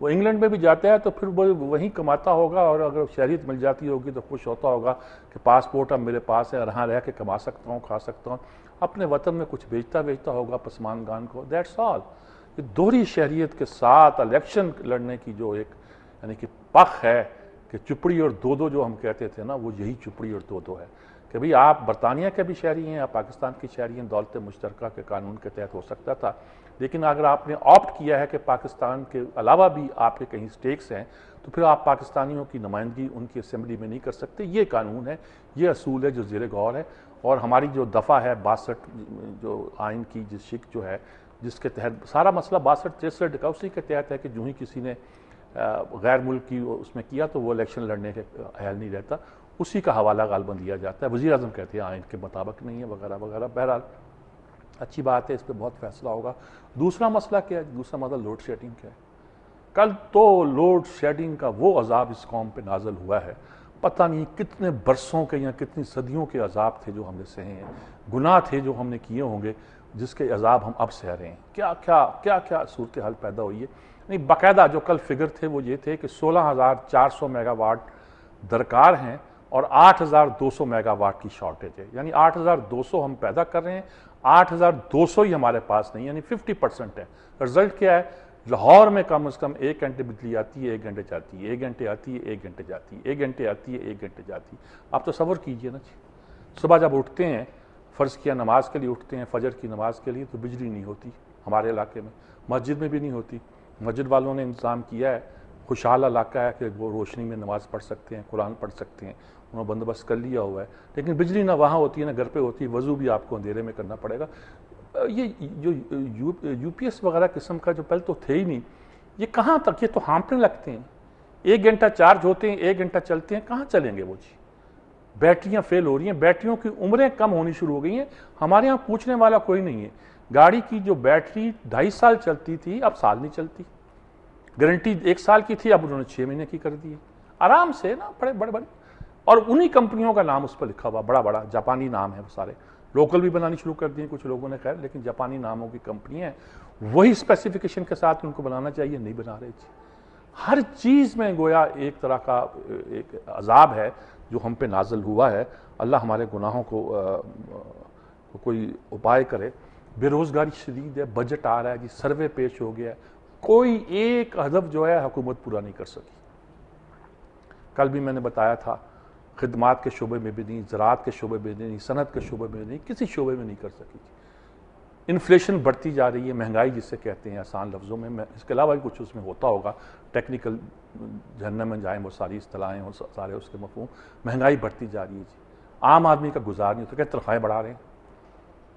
وہ انگلینڈ میں بھی جاتا ہے تو پھر وہ وہیں کماتا ہوگا، اور اگر شہریت مل جاتی ہوگی تو خوش ہوتا ہوگا کہ پاسپورٹ اب میرے پاس ہے، یہاں رہ کے کما سکتا ہوں، کھا سکتا ہوں، اپنے وطن میں کچھ بیچتا ہوگا پسماندگان کو. That's all. یہ دوہری شہریت کے ساتھ الیکشن لڑنے کی جو ایک یعنی کہ پخ ہے کہ چپڑی اور دو دو جو ہم کہتے تھے نا، وہ یہی چپڑی اور دو دو ہے کہ بھئی آپ برطانیہ کے بھی شہری ہیں، آپ پاکستان کی شہری ہیں، دولت مشترکہ کے قانون کے تحت ہو سکتا تھا. لیکن اگر آپ نے آپٹ کیا ہے کہ پاکستان کے علاوہ بھی آپ کے کہیں سٹیکس ہیں تو پھر آپ پاکستانیوں کی نمائندگی ان کی اسمبلی میں نہیں کر سکتے. یہ قانون ہے، یہ اصول ہے جو زیر غور ہے. اور ہماری جو دفعہ ہے 62 جو آئین کی جس شک جو ہے، جس کے تحت سارا مسئلہ 62-63 کا اسی کے تحت ہے کہ جو ہی کسی نے غیر ملک کی اس میں کیا تو وہ الیکشن لڑنے کے اہل نہیں رہتا، اسی کا حوالہ غالباً دیا جاتا ہے. وزیر اعظم کہتے ہیں آئین کے مطابق نہیں ہے وغیرہ وغیرہ. بہرحال اچھی بات ہے، اس پہ بہت فیصلہ ہوگا. دوسرا مسئلہ کیا ہے؟ دوسرا مسئلہ لوڈ شیڈنگ کیا ہے؟ کل تو لوڈ شیڈنگ کا وہ عذاب اس قوم پہ نازل ہوا ہے، پتہ نہیں کتنے برسوں کے یا کتنی صدیوں کے عذاب تھے جو ہم نے سہے ہیں، گناہ تھے جو ہم نے کیے ہوں گے جس کے عذاب ہم اب سہ رہے ہیں. کیا صورتحال پیدا ہوئی ہے. نہیں، باقاعدہ جو کل فگر تھے وہ یہ تھے کہ 16,400 میگا واٹ درکار ہیں اور 8,200 میگا واٹ کی شارٹیج ہے. یعنی 8,200 ہم پیدا کر رہے ہیں، 8,200 ہی ہمارے پاس نہیں، یعنی 50% ہے. رزلٹ کیا ہے؟ لاہور میں کم از کم 1 گھنٹے بجلی آتی ہے، 1 گھنٹے جاتی ہے، 1 گھنٹے آتی ہے، 1 گھنٹے جاتی ہے، 1 گھنٹے آتی ہے، 1 گھنٹے جاتی ہے. آپ تصور کیجئے نا جی، صبح جب اٹھتے ہیں، فرض کیا نماز کے لیے اٹھتے ہیں، فجر کی نماز کے لیے، تو بجلی نہیں ہوتی ہمارے علاقے میں، مسجد میں بھی نہیں ہوتی. مسجد والوں نے انتظام کیا ہے، خوشحال علاقہ ہے کہ وہ روشنی میں نماز پڑھ سکتے ہیں، قرآن پڑھ سکتے ہیں، انہوں نے بندوبست کر لیا ہوا ہے. لیکن بجلی نہ وہاں ہوتی ہے نہ گھر پہ ہوتی ہے، وضو بھی آپ کو اندھیرے میں کرنا پڑے گا. یہ جو یو پی ایس وغیرہ قسم کا جو پہلے تو تھے ہی نہیں، یہ کہاں تک؟ یہ تو ہانپنے لگتے ہیں. 1 گھنٹہ چارج ہوتے ہیں، 1 گھنٹہ چلتے ہیں، کہاں چلیں گے وہ جی؟ بیٹریاں فیل ہو رہی ہیں، بیٹریوں کی عمریں کم ہونی شروع ہو گئی ہیں. ہمارے ہاں پوچھنے والا کوئی نہیں ہے. گاڑی کی جو بیٹری 2.5 سال چلتی تھی اب سال نہیں چلتی. گارنٹی 1 سال کی تھی، اب انہوں نے 6 مہینے کی کر دی ہے. آرام سے نا، بڑے اور انہی کمپنیوں کا نام اس پر لکھا ہوا، بڑا جاپانی نام ہے وہ سارے. لوکل بھی بنانی شروع کر دی ہیں کچھ لوگوں نے، خیر، لیکن جاپانی ناموں کی کمپنی ہیں. وہی اسپیسیفیکیشن کے ساتھ ان کو بنانا چاہیے، نہیں بنا رہے جی. ہر چیز میں گویا ایک طرح کا ایک عذاب ہے جو ہم پہ نازل ہوا ہے. اللہ ہمارے گناہوں کو کوئی اپائے کرے. بے روزگاری شدید ہے، بجٹ آ رہا ہے جی، سروے پیش ہو گیا ہے، کوئی ایک ہدف جو ہے حکومت پورا نہیں کر سکی. کل بھی میں نے بتایا تھا، خدمات کے شعبے میں بھی نہیں، زراعت کے شعبے میں نہیں، صنعت کے شعبے میں نہیں، کسی شعبے میں نہیں کر سکی. انفلیشن بڑھتی جا رہی ہے، مہنگائی جسے کہتے ہیں آسان لفظوں میں. اس کے علاوہ بھی کچھ اس میں ہوتا ہوگا، ٹیکنیکل جہنم میں جائیں وہ ساری اصطلاحیں اور سارے اس کے مفہوم. مہنگائی بڑھتی جا رہی ہے جی. عام آدمی کا گزار نہیں ہوتا کہ تنخواہیں بڑھا رہے ہیں،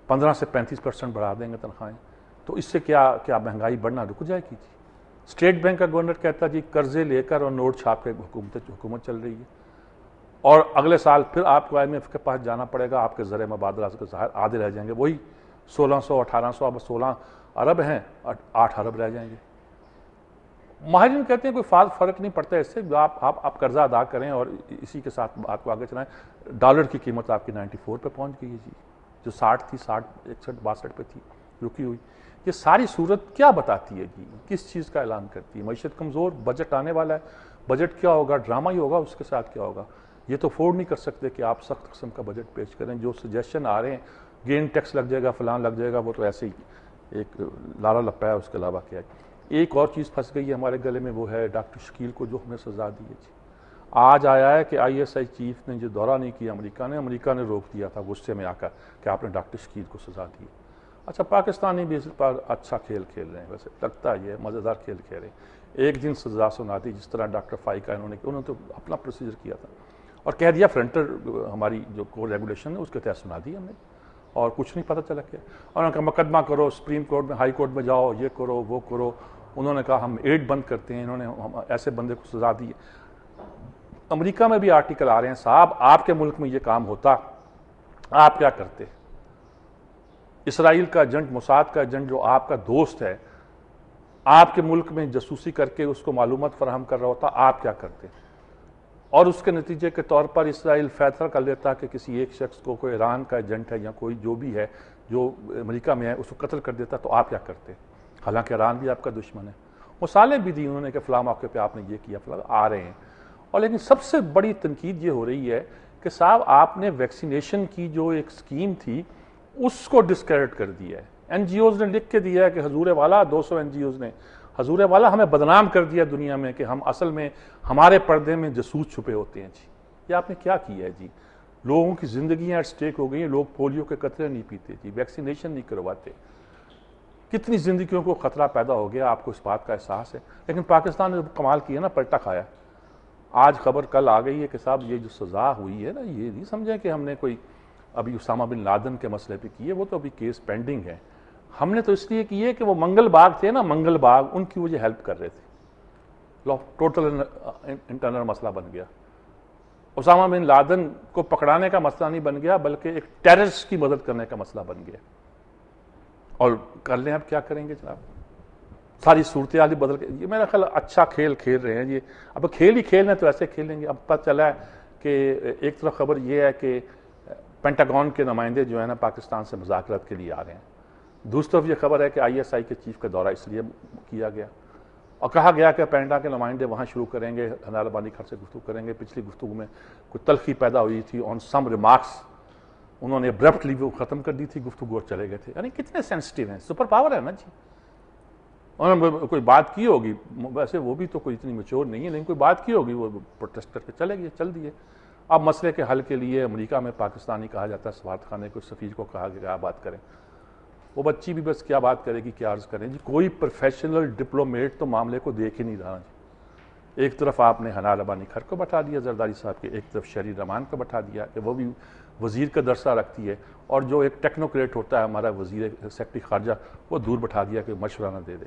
15 سے 35% بڑھا دیں گے تنخواہیں، تو اس سے کیا مہنگائی بڑھنا رک جائے گی جی؟ اسٹیٹ بینک کا گورنر کہتا جی قرضے لے کر اور نوٹ چھاپ کے حکومت چل رہی ہے، اور اگلے سال پھر آپ کو IMF کے پاس جانا پڑے گا، آپ کے زر مبادلہ کے ظاہر آدھے رہ جائیں گے، وہی 1600 1800، اب 16 ارب ہیں، 8 ارب رہ جائیں گے. ماہرین کہتے ہیں کوئی فرق نہیں پڑتا اس سے، آپ قرضہ ادا کریں اور اسی کے ساتھ بات کو آگے چلائیں. ڈالر کی قیمت آپ کی 94 پہ پہنچ گئی ہے جی، جو 60 تھی، 61 62 پہ تھی، رکی ہوئی. یہ ساری صورت کیا بتاتی ہے جی؟ کس چیز کا اعلان کرتی ہے؟ معیشت کمزور، بجٹ آنے والا ہے، بجٹ کیا ہوگا؟ ڈرامہ ہی ہوگا. اس کے ساتھ کیا ہوگا؟ یہ تو افورڈ نہیں کر سکتے کہ آپ سخت قسم کا بجٹ پیش کریں. جو سجیشن آ رہے ہیں، گین ٹیکس لگ جائے گا، فلان لگ جائے گا، وہ تو ایسے ہی ایک لارا لپا ہے، اس کے علاوہ کیا ہے. ایک اور چیز پھنس گئی ہے ہمارے گلے میں، وہ ہے ڈاکٹر شکیل کو جو ہم نے سزا دی ہے جی. آج آیا ہے کہ ISI چیف نے جو دورہ نہیں کیا امریکہ نے روک دیا تھا غصے میں آ کر کہ آپ نے ڈاکٹر شکیل کو سزا دی. اچھا، پاکستانی بھی اس پر اچھا کھیل کھیل رہے ہیں، ویسے لگتا ہے یہ مزیدار کھیل کھیل رہے ہیں. ایک دن سزا سنا دی، جس طرح ڈاکٹر فائی کا انہوں نے تو اپنا پروسیجر کیا تھا اور کہہ دیا فرنٹر ہماری جو کو ریگولیشن ہے اس کے تحت سنا دی ہم نے، اور کچھ نہیں پتہ چلا کیا. اور انہوں نے کہا مقدمہ کرو، سپریم کورٹ میں، ہائی کورٹ میں جاؤ، یہ کرو وہ کرو. انہوں نے کہا ہم ایڈ بند کرتے ہیں. انہوں نے ایسے بندے کو سزا دی. امریکہ میں بھی آرٹیکل آ رہے ہیں، صاحب آپ کے ملک میں یہ کام ہوتا آپ کیا کرتے؟ اسرائیل کا ایجنٹ، موساد کا ایجنٹ جو آپ کا دوست ہے، آپ کے ملک میں جاسوسی کر کے اس کو معلومات فراہم کر رہا ہوتا، آپ کیا کرتے؟ اور اس کے نتیجے کے طور پر اسرائیل فیصلہ کر لیتا کہ کسی ایک شخص کو، کوئی ایران کا ایجنٹ ہے یا کوئی جو بھی ہے جو امریکہ میں ہے، اس کو قتل کر دیتا، تو آپ کیا کرتے؟ حالانکہ ایران بھی آپ کا دشمن ہے. مثالیں بھی دی انہوں نے کہ فلاں موقع پہ آپ نے یہ کیا، فلاں آ رہے ہیں. اور لیکن سب سے بڑی تنقید یہ ہو رہی ہے کہ صاحب آپ نے ویکسینیشن کی جو ایک سکیم تھی اس کو ڈسکریڈٹ کر دیا ہے. این جی اوز نے لکھ کے دیا ہے کہ حضور والا 200 این جی اوز نے حضور والا ہمیں بدنام کر دیا دنیا میں کہ ہم اصل میں ہمارے پردے میں جاسوس چھپے ہوتے ہیں. جی یہ آپ نے کیا کیا ہے جی؟ لوگوں کی زندگیاں ایٹ سٹیک ہو گئی ہیں، لوگ پولیو کے قطرے نہیں پیتے جی، ویکسینیشن نہیں کرواتے، کتنی زندگیوں کو خطرہ پیدا ہو گیا، آپ کو اس بات کا احساس ہے. لیکن پاکستان نے کمال کیا نا، پلٹا کھایا. آج خبر کل آ گئی ہے کہ صاحب یہ جو سزا ہوئی ہے نا، یہ نہیں سمجھیں کہ ہم نے کوئی ابھی اسامہ بن لادن کے مسئلے پہ کی ہے، وہ تو ابھی کیس پینڈنگ ہے. ہم نے تو اس لیے کی ہے کہ وہ منگل باغ تھے نا، منگل باغ ان کی وجہ ہیلپ کر رہے تھے. ٹوٹل انٹرنل مسئلہ بن گیا. اسامہ بن لادن کو پکڑانے کا مسئلہ نہیں بن گیا، بلکہ ایک ٹیررسٹ کی مدد کرنے کا مسئلہ بن گیا. اور کر لیں اب کیا کریں گے جناب، ساری صورتحال ہی بدل کے. یہ میرا خیال اچھا کھیل کھیل رہے ہیں. یہ اب کھیل ہی کھیل ہیں تو ایسے کھیلیں گے. اب پتہ چلا ہے کہ ایک طرف خبر یہ ہے کہ پینٹاگون کے نمائندے جو ہیں نا پاکستان سے مذاکرات کے لیے آ رہے ہیں. دوسری طرف یہ خبر ہے کہ آئی ایس آئی کے چیف کا دورہ اس لیے کیا گیا اور کہا گیا کہ پینٹا کے نمائندے وہاں شروع کریں گے، حنال بانی گھر سے گفتگو کریں گے. پچھلی گفتگو میں کوئی تلخی پیدا ہوئی تھی آن سم ریمارکس، انہوں نے ابرپٹلی وہ ختم کر دی تھی گفتگو اور چلے گئے تھے. یعنی کتنے سینسٹیو ہیں، سپر پاور ہے نا جی. انہوں نے کوئی بات کی ہوگی، ویسے وہ بھی تو کوئی اتنی میچور نہیں ہے، لیکن کوئی بات کی ہوگی، وہ پروٹیسٹ کر کے چلے گئے، چل دیے. اب مسئلے کے حل کے لیے امریکہ میں پاکستانی کہا جاتا ہے سفارت خانے کو، سفیر کو کہا کہ کیا بات کریں. وہ بچی بھی بس کیا بات کرے گی، کیا عرض کریں جی. کوئی پروفیشنل ڈپلومیٹ تو معاملے کو دیکھ ہی نہیں رہا جی. ایک طرف آپ نے حنال ابانی کھر کو بٹھا دیا زرداری صاحب کے، ایک طرف شہری رحمان کو بٹھا دیا کہ وہ بھی وزیر کا درسہ رکھتی ہے، اور جو ایک ٹیکنوکریٹ ہوتا ہے ہمارا وزیر سیکرٹری خارجہ وہ دور بٹھا دیا کہ مشورہ نہ دے دے.